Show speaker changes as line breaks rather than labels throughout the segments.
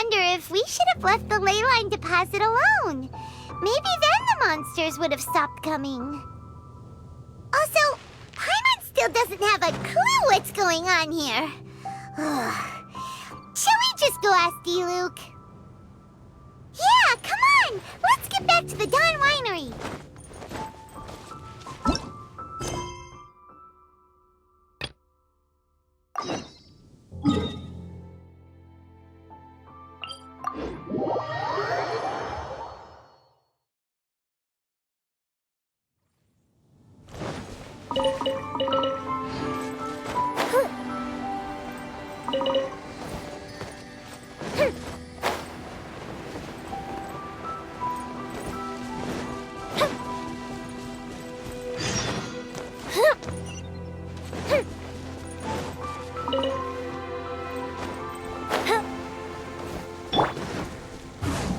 wonder if we should have left the ley line deposit alone. Maybe then the monsters would have stopped coming. Also, Paimon still doesn't have a clue what's going on here. Shall we just go ask D-Luke? Yeah, come on! Let's get back to the Dawn Winery!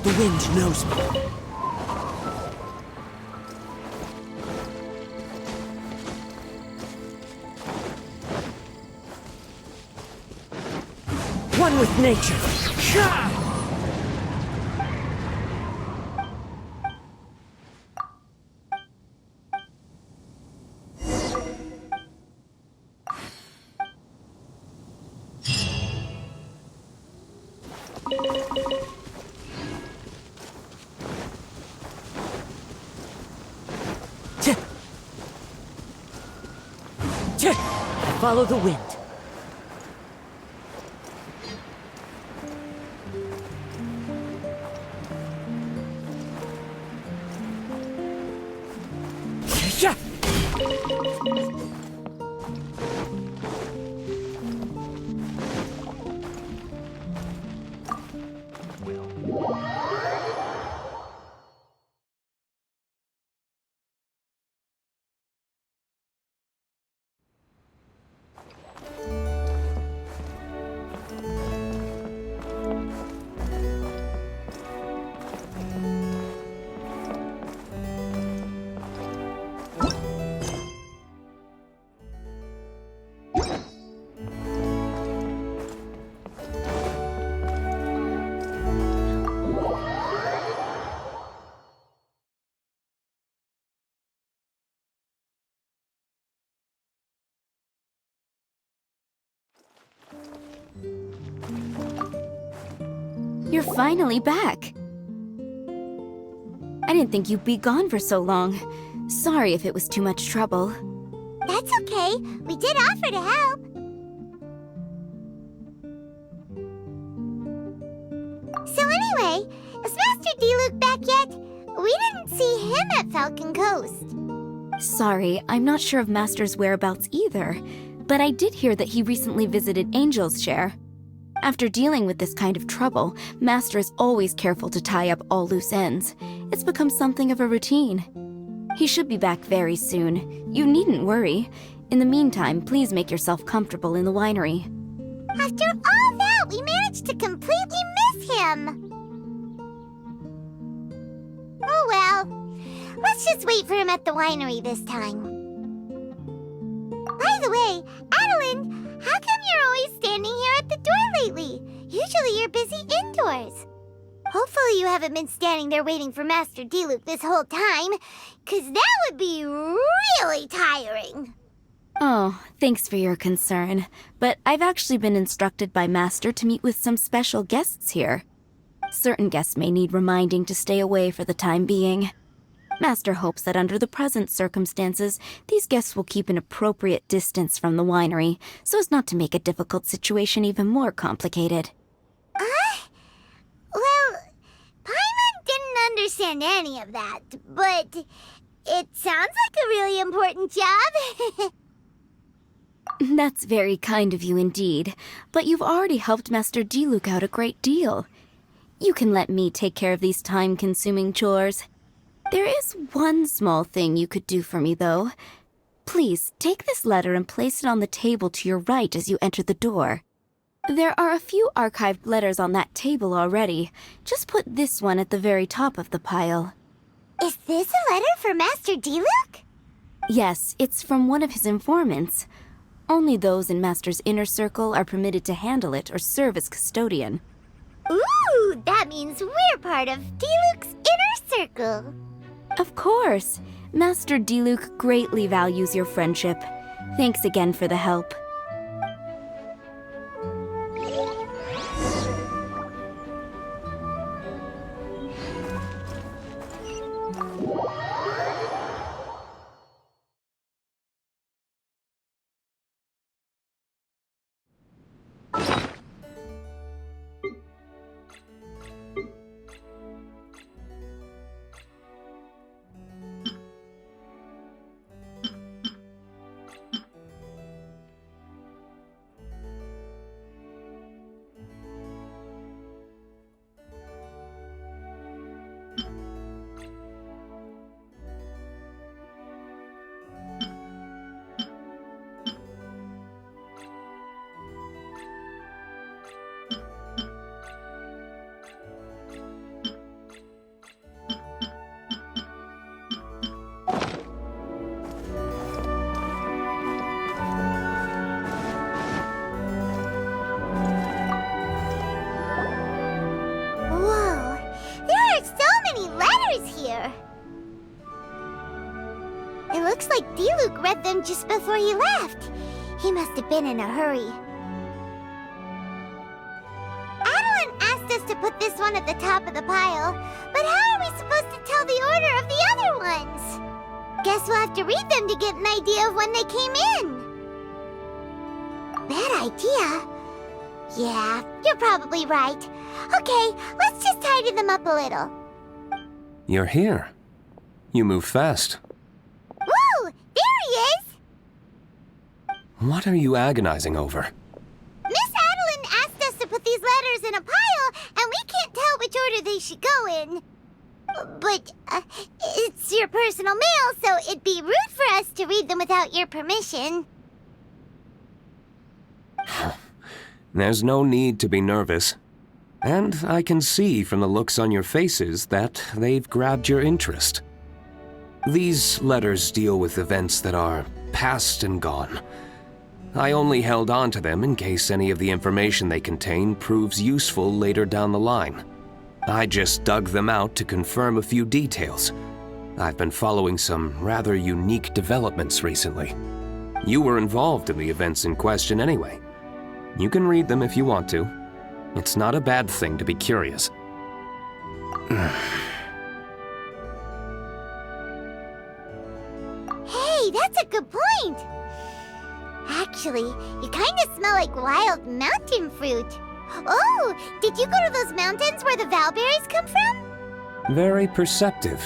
The wind knows me. One with nature. Follow the wind.
You're finally back. I didn't think you'd be gone for so long. Sorry if it was too much trouble.
That's okay. We did offer to help. So anyway, is Master D-Luke back yet? We didn't see him at Falcon Coast.
Sorry, I'm not sure of Master's whereabouts either, but I did hear that he recently visited Angel's Share. After dealing with this kind of trouble, Master is always careful to tie up all loose ends. It's become something of a routine. He should be back very soon. You needn't worry. In the meantime, please make yourself comfortable in the winery.
After all that, we managed to completely miss him. Oh well. Let's just wait for him at the winery this time. By the way, Adeline, how come you're always standing here at the door lately? Usually you're busy indoors. Hopefully you haven't been standing there waiting for Master D-Luke this whole time, 'cause that would be really tiring.
Oh, thanks for your concern. But I've actually been instructed by Master to meet with some special guests here. Certain guests may need reminding to stay away for the time being. Master hopes that under the present circumstances, these guests will keep an appropriate distance from the winery, so as not to make a difficult situation even more complicated.
Well, Paimon didn't understand any of that, but it sounds like a really important job.
That's very kind of you indeed, but you've already helped Master D-Luke out a great deal. You can let me take care of these time-consuming chores. There is one small thing you could do for me, though. Please, take this letter and place it on the table to your right as you enter the door. There are a few archived letters on that table already. Just put this one at the very top of the pile.
Is this a letter for Master D-Luke?
Yes, it's from one of his informants. Only those in Master's inner circle are permitted to handle it or serve as custodian.
Ooh, that means we're part of Diluc's inner circle.
Of course. Master Diluc greatly values your friendship. Thanks again for the help.
Whoa, there are so many letters here. It looks like Diluc read them just before he left. He must have been in a hurry. Adeline asked us to put this one at the top of the pile, but how are we supposed to tell the order of the other ones? Guess we'll have to read them to get an idea of when they came in. Bad idea. Yeah, you're probably right. Okay, let's just tidy them up a little.
You're here. You move fast.
Woo! There he is!
What are you agonizing over?
Miss Adeline asked us to put these letters in a pile, and we can't tell which order they should go in. But, it's your personal mail, so it'd be rude for us to read them without your permission.
There's no need to be nervous. And I can see from the looks on your faces that they've grabbed your interest. These letters deal with events that are past and gone. I only held on to them in case any of the information they contain proves useful later down the line. I just dug them out to confirm a few details. I've been following some rather unique developments recently. You were involved in the events in question anyway. You can read them if you want to. It's not a bad thing to be curious.
Hey, that's a good point. Actually, you kind of smell like wild mountain fruit. Oh, did you go to those mountains where the valberries come from?
Very perceptive.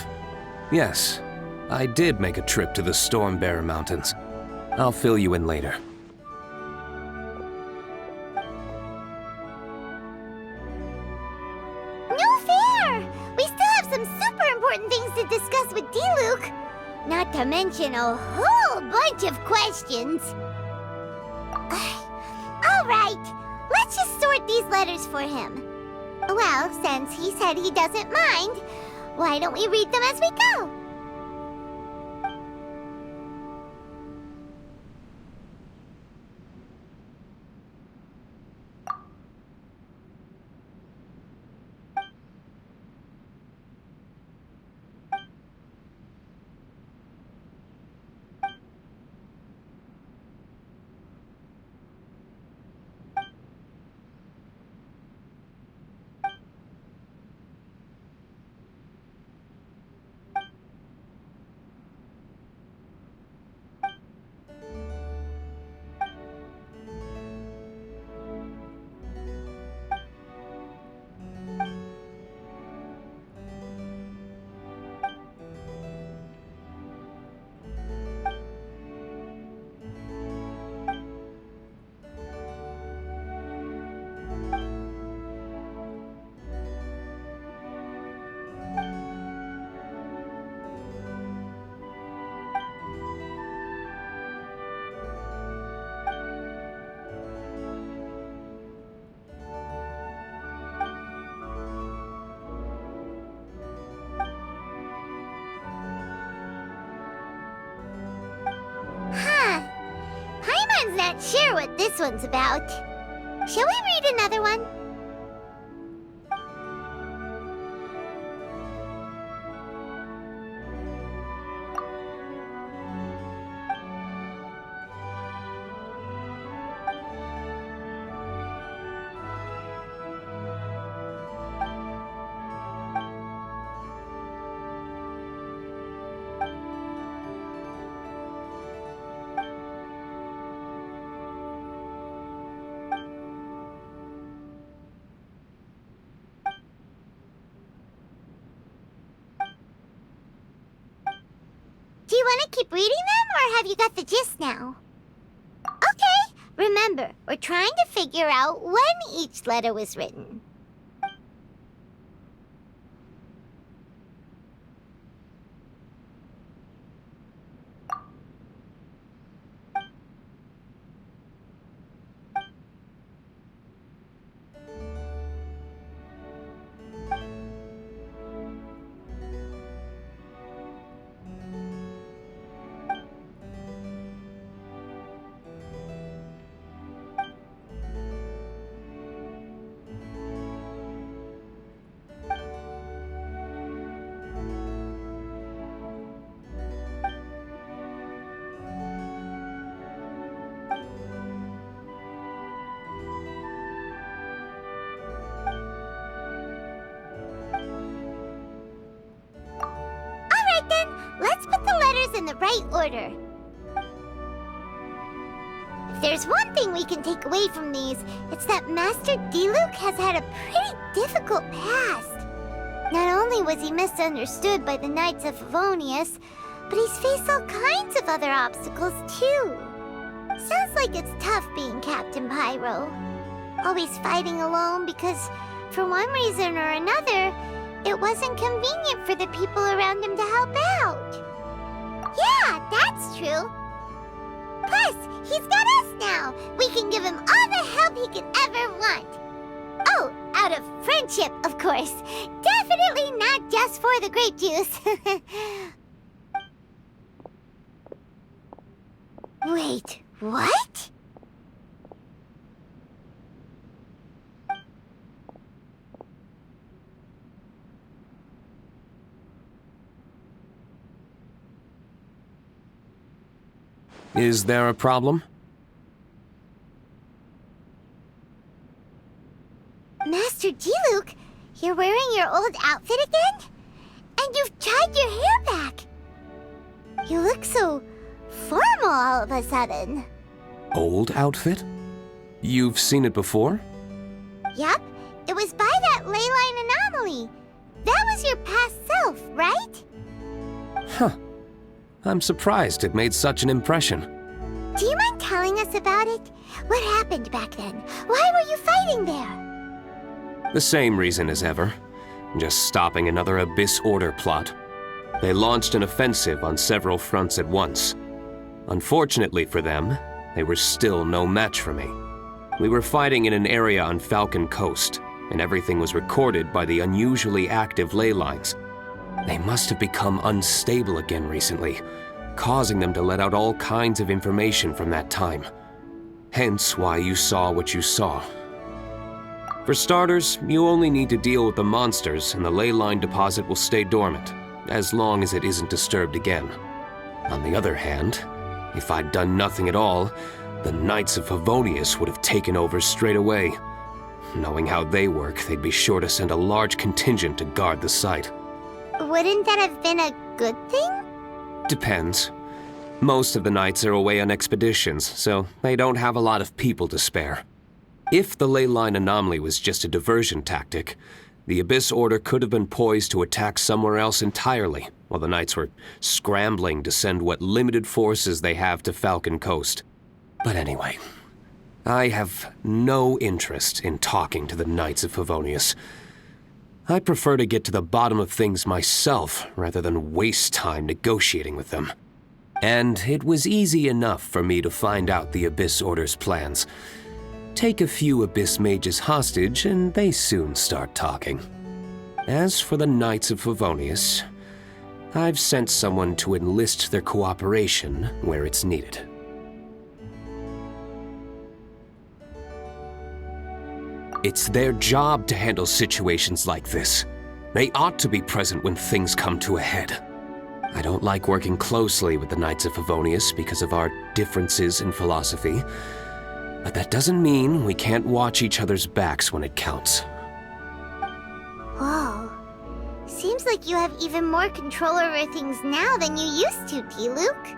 Yes, I did make a trip to the Stormbearer Mountains. I'll fill you in later.
No fair! We still have some super important things to discuss with Diluc. Not to mention a whole bunch of questions. All right, let's just sort these letters for him. Well, since he said he doesn't mind, why don't we read them as we go? Not sure what this one's about. Shall we read another one? want to keep reading them, or have you got the gist now? Okay, remember, we're trying to figure out when each letter was written. Let's put the letters in the right order. If there's one thing we can take away from these, it's that Master Diluc has had a pretty difficult past. Not only was he misunderstood by the Knights of Favonius, but he's faced all kinds of other obstacles too. Sounds like it's tough being Captain Pyro. Always fighting alone because, for one reason or another, it wasn't convenient for the people around him to help out. Yeah, that's true. Plus, he's got us now. We can give him all the help he could ever want. Oh, out of friendship, of course. Definitely not just for the grape juice. Wait, what?
Is there a problem?
Master Diluc, you're wearing your old outfit again? And you've tied your hair back. You look so formal all of a sudden.
Old outfit? You've seen it before?
Yup, it was by that ley line anomaly. That was your past self, right?
Huh. I'm surprised it made such an impression.
Do you mind telling us about it? What happened back then? Why were you fighting there?
The same reason as ever. Just stopping another Abyss Order plot. They launched an offensive on several fronts at once. Unfortunately for them, they were still no match for me. We were fighting in an area on Falcon Coast, and everything was recorded by the unusually active ley lines. They must have become unstable again recently, causing them to let out all kinds of information from that time. Hence why you saw what you saw. For starters, you only need to deal with the monsters and the ley line deposit will stay dormant, as long as it isn't disturbed again. On the other hand, if I'd done nothing at all, the Knights of Favonius would have taken over straight away. Knowing how they work, they'd be sure to send a large contingent to guard the site.
Wouldn't that have been a good thing?
Depends. Most of the knights are away on expeditions, so they don't have a lot of people to spare. If the ley line anomaly was just a diversion tactic, the Abyss Order could have been poised to attack somewhere else entirely, while the knights were scrambling to send what limited forces they have to Falcon Coast. But anyway, I have no interest in talking to the Knights of Favonius. I prefer to get to the bottom of things myself rather than waste time negotiating with them. And it was easy enough for me to find out the Abyss Order's plans. Take a few Abyss Mages hostage and they soon start talking. As for the Knights of Favonius, I've sent someone to enlist their cooperation where it's needed. It's their job to handle situations like this. They ought to be present when things come to a head. I don't like working closely with the Knights of Favonius because of our differences in philosophy, but that doesn't mean we can't watch each other's backs when it counts.
Whoa. Seems like you have even more control over things now than you used to, Diluc.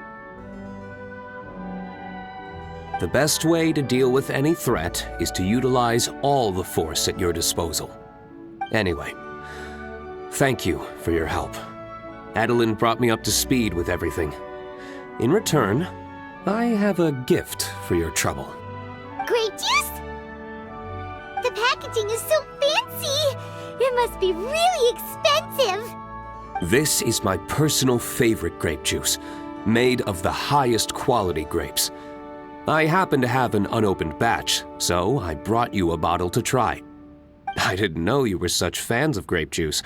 The best way to deal with any threat is to utilize all the force at your disposal. Anyway, thank you for your help. Adeline brought me up to speed with everything. In return, I have a gift for your trouble.
Grape juice? The packaging is so fancy! It must be really expensive!
This is my personal favorite grape juice, made of the highest quality grapes. I happen to have an unopened batch, so I brought you a bottle to try. I didn't know you were such fans of grape juice.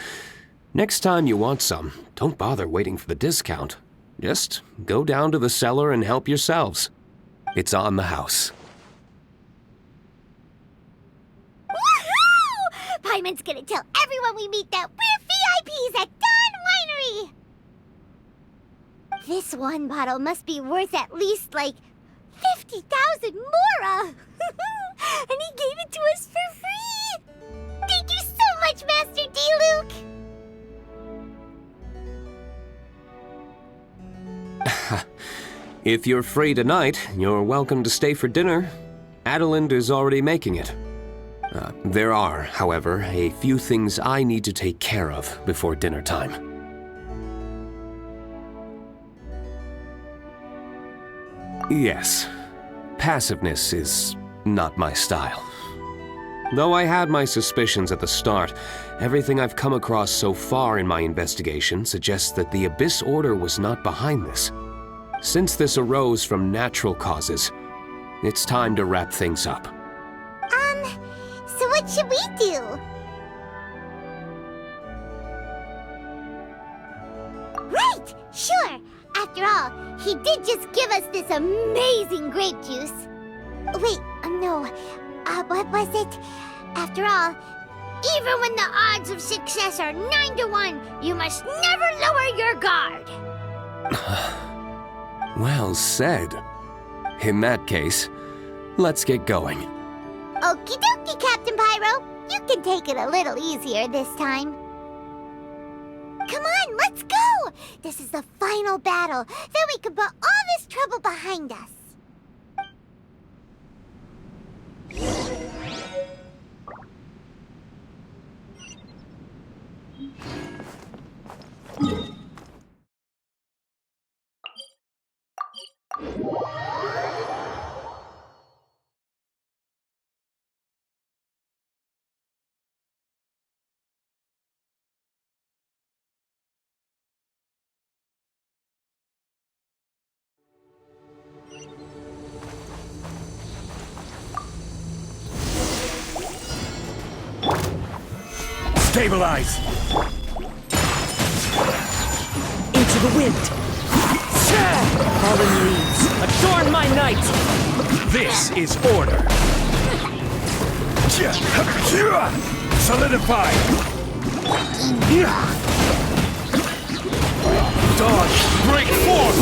Next time you want some, don't bother waiting for the discount. Just go down to the cellar and help yourselves. It's on the house.
Woohoo! Paimon's gonna tell everyone we meet that we're VIPs at Dawn Winery! This one bottle must be worth at least, like, 50,000 mora! And he gave it to us for free! Thank you so much, Master D-Luke!
If you're free tonight, you're welcome to stay for dinner. Adelind is already making it. There are, however, a few things I need to take care of before dinner time. Yes, passiveness is not my style. Though I had my suspicions at the start, everything I've come across so far in my investigation suggests that the Abyss Order was not behind this. Since this arose from natural causes, it's time to wrap things up.
So what should we do? Right! Sure! After all, he did just give us this amazing grape juice. Wait, no. What was it? After all, even when the odds of success are 9 to 1, you must never lower your guard.
Well said. In that case, let's get going.
Okie dokie, Captain Pyro. You can take it a little easier this time. Come on, let's go! This is the final battle. Then we can put all this trouble behind us.
Stabilize! Into the wind! Fallen leaves, adorn my night!
This is order. Solidify. Dawn, break forth.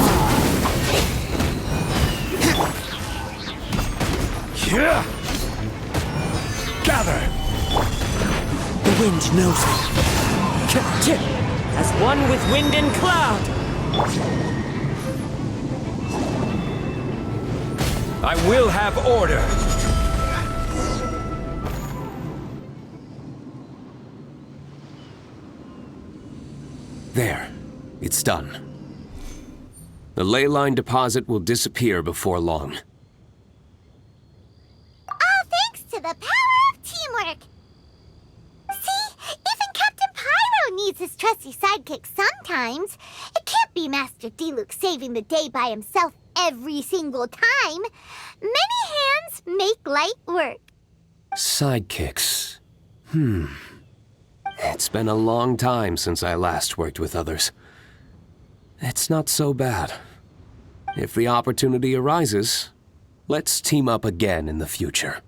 Gather.
The wind knows me. As one with wind and cloud!
I will have order.
There. It's done. The ley line deposit will disappear before long.
All thanks to the power of teamwork. See? Even Captain Pyro needs his trusty sidekick sometimes. It can't be Master D-Luke saving the day by himself every single time. Many hands make light work.
Sidekicks. It's been a long time since I last worked with others. It's not so bad. If the opportunity arises, let's team up again in the future.